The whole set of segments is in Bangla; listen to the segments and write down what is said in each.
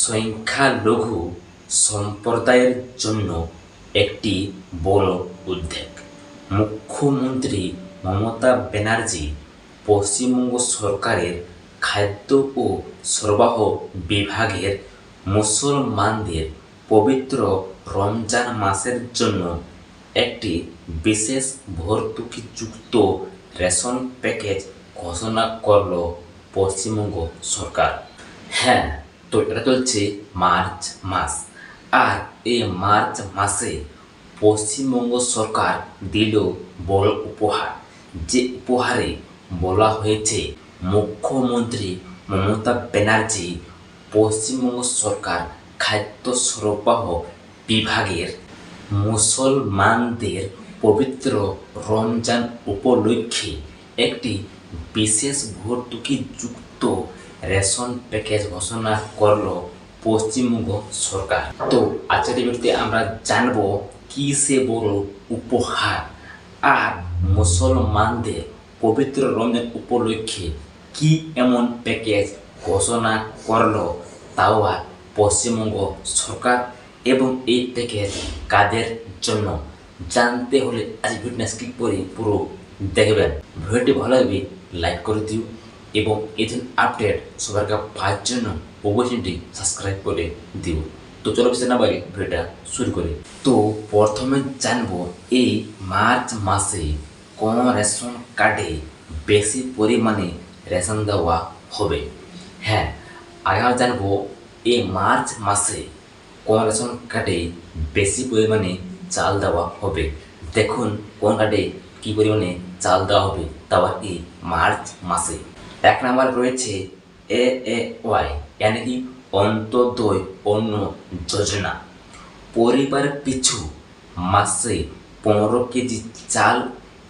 সংখ্যালঘু সম্প্রদায়ের জন্য একটি বড় উদ্বেগ। মুখ্যমন্ত্রী মমতা ব্যানার্জি পশ্চিমবঙ্গ সরকারের খাদ্য ও সরবরাহ বিভাগের মুসলমানদের পবিত্র রমজান মাসের জন্য একটি বিশেষ ভর্তুকিযুক্ত রেশন প্যাকেজ ঘোষণা করল পশ্চিমবঙ্গ সরকার। হ্যাঁ, তো এটা চলছে মার্চ মাস, আর এই মার্চ মাসে পশ্চিমবঙ্গ সরকার দিল বড় উপহার। যে উপহারে বলা হয়েছে মুখ্যমন্ত্রী মমতা ব্যানার্জি পশ্চিমবঙ্গ সরকার খাদ্য সরবরাহ বিভাগের মুসলমানদের পবিত্র রমজান উপলক্ষে একটি বিশেষ ভর্তুকিযুক্ত রেশন প্যাকেজ ঘোষণা করল পশ্চিমবঙ্গ সরকার। তো আজকের ভিডিওতে আমরা জানবো কি সে বড় উপহার, আর মুসলমানদের পবিত্র রমজান উপলক্ষে কি এমন প্যাকেজ ঘোষণা করলো তাও আর পশ্চিমবঙ্গ সরকার, এবং এই প্যাকেজ কাদের জন্য জানতে হলে আজ ভিডিওটা স্কিপ করে পুরো দেখবেন। ভিডিওটি ভালো লাগবে লাইক করে দিও, এবং এই ধরনের আপডেট সবার কাছে পাওয়ার জন্য অবশ্যই সাবস্ক্রাইব করে দিও। তো চলো বেশি না বাইরে ভিডিওটা শুরু করি। তো প্রথমে জানবো এই মার্চ মাসে কোন রেশন কার্ডে বেশি পরিমাণে রেশন দেওয়া হবে। হ্যাঁ, আগে আমরা জানবো এই মার্চ মাসে কোন রেশন কার্ডে বেশি পরিমাণে চাল দেওয়া হবে। দেখুন কোন কার্ডে কী পরিমাণে চাল দেওয়া হবে তাও এই মার্চ মাসে। এক নাম্বার রয়েছে AAY यानी कि অন্তোদয় অন্ন যোজনা। পরিবার পিছু মাসে 15 কেজি চাল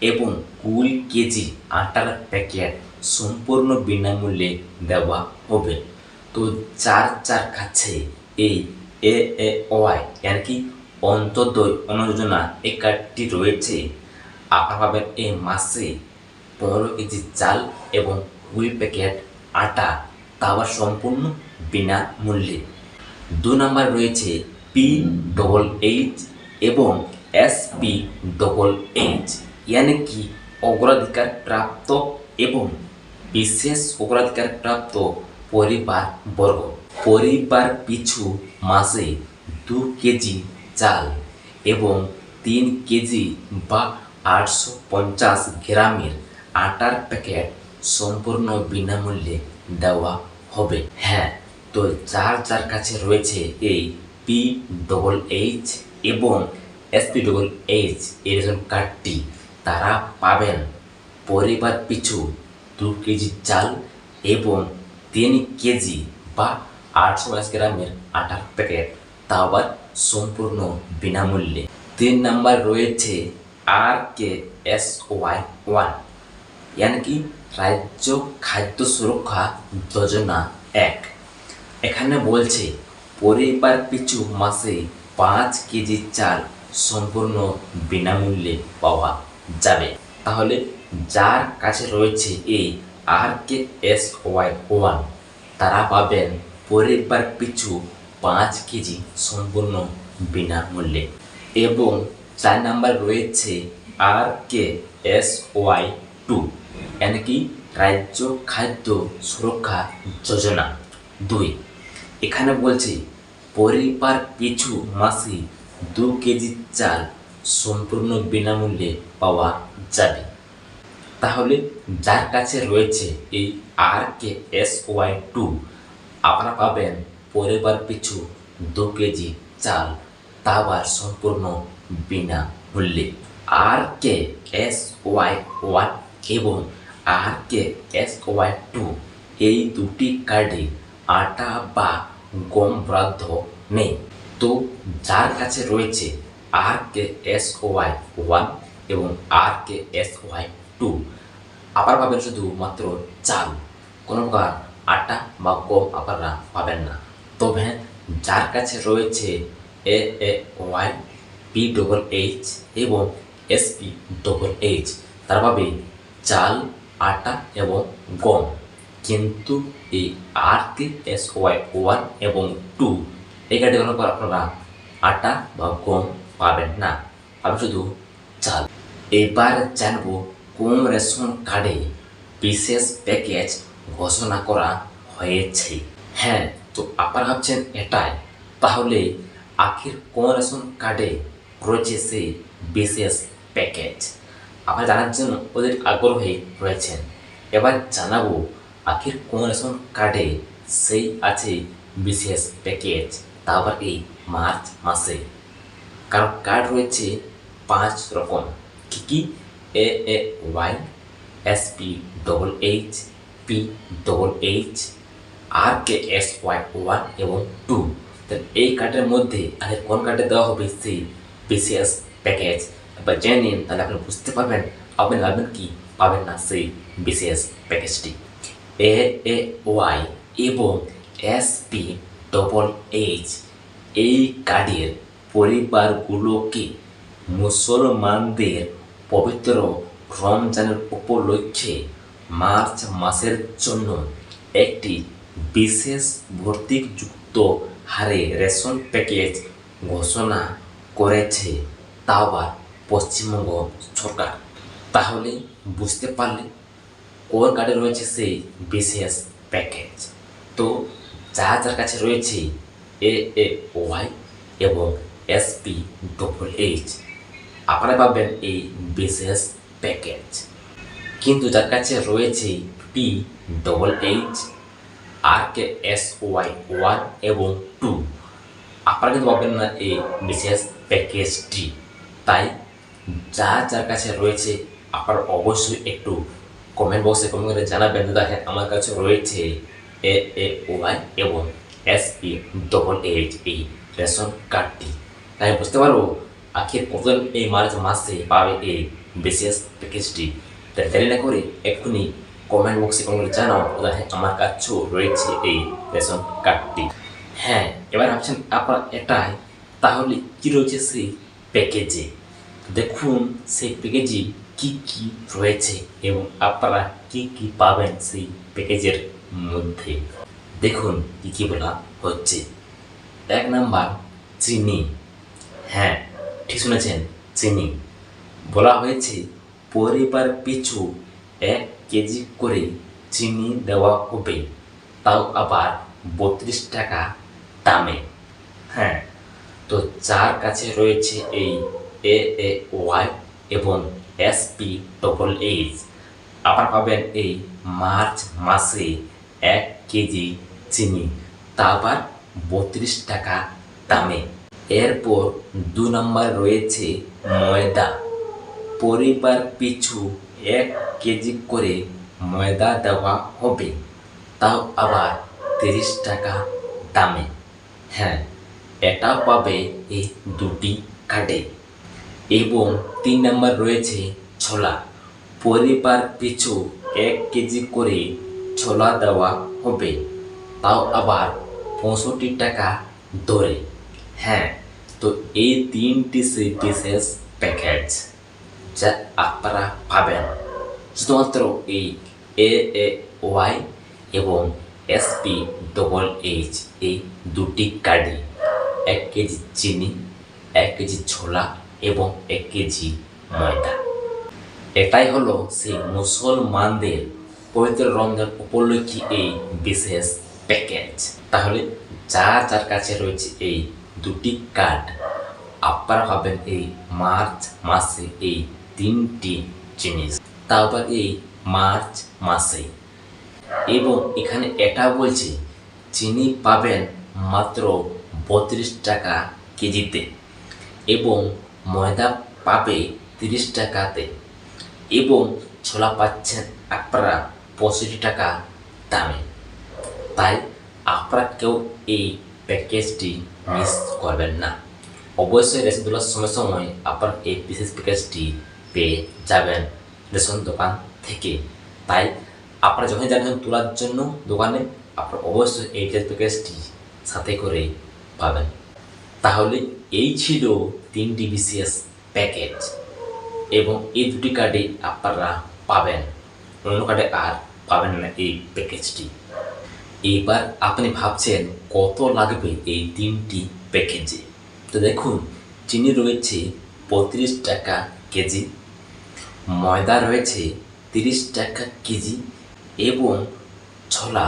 এবং 20 কেজি আটার প্যাকেট সম্পূর্ণ বিনামূল্যে দেওয়া হবে। তো যার কাছে এই AAY यानी कि অন্তোদয় অন্ন যোজনা এই কার্ডটি রয়েছে, আপনারা পাবেন এই মাসে 15 কেজি চাল এবং 20 প্যাকেট আটা, তা আবার সম্পূর্ণ বিনামূল্যে। 2 নম্বর রয়েছে PHH এবং SPHH यानी कि অগ্রাধিকার প্রাপ্ত এবং বিশেষ অগ্রাধিকার প্রাপ্ত পরিবারবর্গ। পরিবার পিছু মাসে 2 কেজি চাল এবং 3 কেজি বা 850 গ্রামের আটার প্যাকেট সম্পূর্ণ বিনামূল্যে দেওয়া হবে। হ্যাঁ, তো যার কাছে রয়েছে এই PHH এবং SPHH এই রেশন কার্ডটি, তারা পাবেন পরিবার পিছু 2 কেজি চাল এবং 3 কেজি বা 850 গ্রামের আটার প্যাকেট, তা আবার সম্পূর্ণ বিনামূল্যে। 3 নাম্বার রয়েছে RKSY1 यानी कि রাজ্য খাদ্য সুরক্ষা যোজনা 1। এখানে বলছে পরিবার পিছু মাসে 5 কেজি চাল সম্পূর্ণ বিনামূল্যে পাওয়া যাবে। তাহলে যার কাছে রয়েছে এই RKSY1 তারা পাবেন পরিবার পিছু 5 কেজি সম্পূর্ণ বিনামূল্যে। এবং 4 নাম্বার রয়েছে RKSY2 यानी कि রাজ্য খাদ্য সুরক্ষা যোজনা 2। এখানে বলছে পরিবার পিছু মাসে 2 কেজি চাল সম্পূর্ণ বিনামূল্যে পাওয়া যাবে। তাহলে যার কাছে রয়েছে এই RKSY2 আপনারা পাবেন পরিবার পিছু 2 কেজি চাল, তা আবার সম্পূর্ণ বিনামূল্যে। RKSY1 এবং RKSY2 এই দুটি কার্ডে আটা বা গম বরাদ্দ নেই। তো যার কাছে রয়েছে RKSY1 এবং RKSY2 আপনারা পাবেন শুধুমাত্র চাল, কোনো প্রকার আটা বা গম আপনারা পাবেন না। তবে যার কাছে রয়েছে AAY, PHH এবং SPHH তারা পাবে চাল, আটা এবং গম, কিন্তু এই RKSY 1 এবং 2 এই কার্ডগুলোর পর আপনারা আটা বা গম পাবেন না, পাবেন শুধু চাল। এবার জানবো কোন রেশন কার্ডে বিশেষ প্যাকেজ ঘোষণা করা হয়েছে। হ্যাঁ, তো আপনারা ভাবছেন এটাই, তাহলে আখির কোন রেশন কার্ডে রয়েছে সেই বিশেষ প্যাকেজ? আপনারা জানার জন্য ওদের আগ্রহী রয়েছেন। এবার জানাবো আখির কোন রেশন কার্ডে সেই আছে বিশেষ প্যাকেজ, তা আবার এই মার্চ মাসে। কারণ কার্ড রয়েছে 5 রকম। কি কি? AA-Y, SP-HH, P-H, RKSY 1 এবং 2। তাহলে এই কার্ডের মধ্যে আর কোন কার্ডে দেওয়া হবে সেই বিশেষ প্যাকেজ এবার জেনে নিন, তাহলে আপনি বুঝতে পারবেন আপনি পাবেন কি পাবেন না সেই বিশেষ প্যাকেজটি। AA-Y এবং SP-HH এই কার্ডের পরিবারগুলোকে মুসলমানদের পবিত্র রমজানের উপলক্ষে মার্চ মাসের জন্য একটি বিশেষ ভর্তিযুক্ত হারে রেশন প্যাকেজ ঘোষণা করেছে, তা আবার পশ্চিমবঙ্গ সরকার। তাহলে বুঝতে পারলে কোন কার্ডে রয়েছে সেই বিশেষ প্যাকেজ। তো যার কাছে রয়েছে AA-Y এবং SP-HH আপনারা পাবেন এই বিশেষ প্যাকেজ। কিন্তু যার কাছে রয়েছে P-H, RKSY 1 এবং 2 আপনারা কিন্তু পাবেন না এই বিশেষ প্যাকেজটি। তাই যার কাছে রয়েছে আপনারা অবশ্যই একটু কমেন্ট বক্সে কমেন্ট করে জানাবেন, দাদা হ্যাঁ আমার কাছে রয়েছে AA-Y এবং SP-HH এই রেশন কার্ডটি। তাই বুঝতে পারবো আখির কতজন এই মার্চ মাসে পাবে এই বিশেষ প্যাকেজটি। তাই দেরি না করে এক্ষুনি কমেন্ট বক্সে কমেন্ট করে জানাও, দাদা হ্যাঁ আমার কাছেও রয়েছে এই রেশন কার্ডটি। হ্যাঁ, এবার ভাবছেন আপনারা এটাই, তাহলে কি রয়েছে সেই প্যাকেজে? দেখুন সেই প্যাকেজে কি কি রয়েছে এবং আপনারা কি কি পাবেন সেই প্যাকেজের মধ্যে। দেখুন কি কি বলা হচ্ছে। 1 নাম্বার চিনি। হ্যাঁ ঠিক শুনেছেন, চিনি। বলা হয়েছে পরিবার পিছু 1 কেজি করে চিনি দেওয়া হবে, তাও আবার 32 টাকা দামে। হ্যাঁ, তো যার কাছে রয়েছে এই AA-Y এবং SP-HH আপনারা পাবেন এই মার্চ মাসে 1 কেজি চিনি, তা আবার 32 টাকা দামে। এরপর 2 নম্বর রয়েছে ময়দা। পরিবার পিছু 1 কেজি করে ময়দা দেওয়া হবে, তাও আবার 30 টাকা দামে। হ্যাঁ, এটা পাবে এই দুটি কার্ডে। এবং 3 নম্বর রয়েছে ছোলা। পরিবার পিছু 1 কেজি করে ছোলা দেওয়া হবে, তাও আবার 65 টাকা দরে। হ্যাঁ, তো এই 3টি সেই বিশেষ প্যাকেজ যা আপনারা পাবেন শুধুমাত্র এই AA-Y এবং SP-HH এই দুটি কার্ডে। 1 কেজি চিনি, 1 কেজি ছোলা এবং 1 কেজি ময়দা। এটাই হলো সেই মুসলমানদের পবিত্র রমজান উপলক্ষে এই বিশেষ প্যাকেজ। তাহলে যার কাছে রয়েছে এই দুটি কার্ড আপনারা পাবেন এই মার্চ মাসে এই 3টি জিনিস, তা আবার এই মার্চ মাসে। এবং এখানে এটা বলছে চিনি পাবেন মাত্র 32 টাকা কেজিতে এবং ময়দা পাবে 30 টাকাতে এবং ছোলা পাচ্ছেন আপনারা 65 টাকা দামে। তাই আপনারা কেউ এই প্যাকেজটি মিস করবেন না। অবশ্যই রেশন তোলার সময় সময় আপনারা এই বিশেষ প্যাকেজটি পেয়ে যাবেন রেশন দোকান থেকে। তাই আপনারা যখন যাবেন তোলার জন্য দোকানে, আপনারা অবশ্যই এই প্যাকেজটি সাথে করে পাবেন। তাহলে এই ছিল 3টি বিশেষ প্যাকেজ এবং এই দুটি কার্ডে আপনারা পাবেন, অন্য কার্ডে আর পাবেন না এই প্যাকেজটি। এবার আপনি ভাবছেন কত লাগবে এই 3টি প্যাকেজে। তো দেখুন, চিনি রয়েছে 35 টাকা কেজি, ময়দা রয়েছে 30 টাকা কেজি এবং ছোলা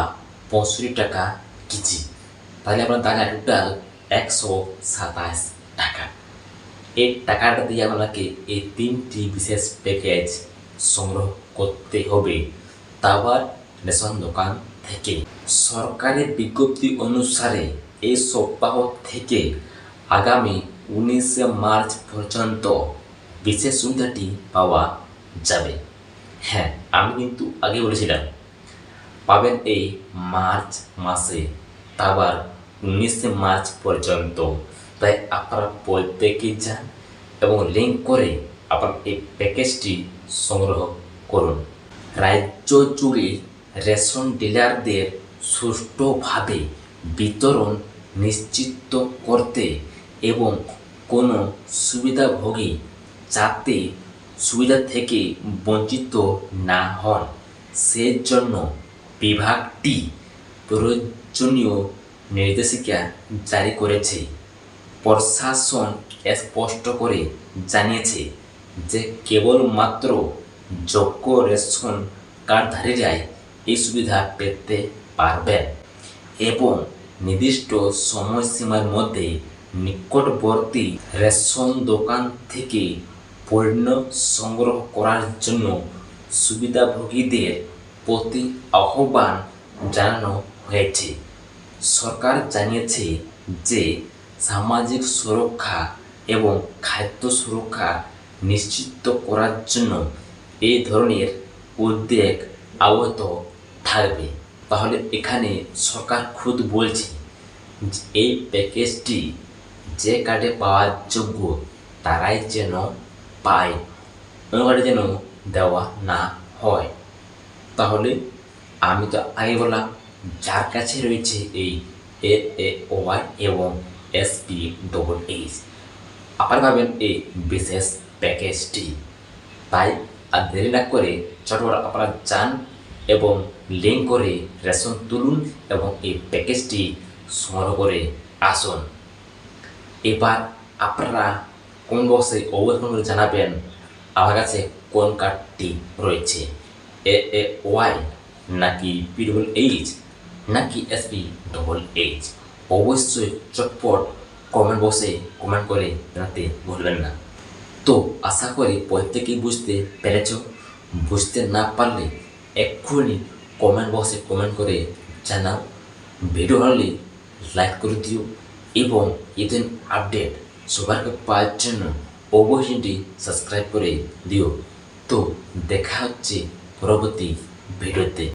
65 টাকা কেজি। তাহলে আপনার টাকা টোটাল 127 টাকা। এই টাকাটা দিয়ে আপনাকে এই 3টি বিশেষ প্যাকেজ সংগ্রহ করতে হবে, তা আবার রেশন দোকান থেকে। সরকারি বিজ্ঞপ্তি অনুসারে এই সপ্তাহ থেকে আগামী 19শে মার্চ পর্যন্ত বিশেষ সুবিধাটি পাওয়া যাবে। হ্যাঁ, আমি কিন্তু আগে বলেছিলাম পাবেন এই মার্চ মাসে, তা আবার 19শে মার্চ পর্যন্ত। তাই আপনারা প্রত্যেকেই যান এবং লিঙ্ক করে আপনার এই প্যাকেজটি সংগ্রহ করুন। রাজ্য জুড়ে রেশন ডিলারদের সুষ্ঠুভাবে বিতরণ নিশ্চিত করতে এবং কোনো সুবিধাভোগী যাতে সুবিধা থেকে বঞ্চিত না হন সেজন্য বিভাগটি প্রয়োজনীয় নির্দেশিকা জারি করেছে। প্রশাসন স্পষ্ট করে জানিয়েছে যে কেবলমাত্র যোগ্য রেশন কার্ডধারীরাই এই সুবিধা পেতে পারবেন এবং নির্দিষ্ট সময়সীমার মধ্যে নিকটবর্তী রেশন দোকান থেকে পণ্য সংগ্রহ করার জন্য সুবিধাভোগীদের প্রতি আহ্বান জানানো হয়েছে। সরকার জানিয়েছে যে সামাজিক সুরক্ষা এবং খাদ্য সুরক্ষা নিশ্চিত করার জন্য এই ধরনের উদ্যোগ অব্যাহত থাকবে। তাহলে এখানে সরকার খুদ বলছে যে এই প্যাকেজটি যে কার্ডে পাওয়ার যোগ্য তারাই যেন পায়, অন্য কার্ডে যেন দেওয়া না হয়। তাহলে আমি তো আগে বললাম, যার কাছে রয়েছে এই AAY এবং SPHH আপনারা পাবেন এই বিশেষ প্যাকেজটি। তাই আর দেরি না করে চটপট আপনারা যান এবং লিঙ্ক করে রেশন তুলুন এবং এই প্যাকেজটি সংগ্রহ করে আসুন। এবার আপনারা কোন বক্সে অবশ্যই জানাবেন আমার কাছে কোন কার্ডটি রয়েছে, AAY নাকি PHH নাকি SPHH। অবশ্যই চটপট কমেন্ট বক্সে কমেন্ট করে জানাতে ভুলবেন না। তো আশা করি প্রত্যেকেই বুঝতে পেরেছ। বুঝতে না পারলে এক্ষুনি কমেন্ট বক্সে কমেন্ট করে জানাও। ভিডিও ভালো লাগলে লাইক করে দিও এবং এদের আপডেট সবার পাওয়ার জন্য অবশ্যই সাবস্ক্রাইব করে দিও। তো দেখা হচ্ছে পরবর্তী ভিডিওতে।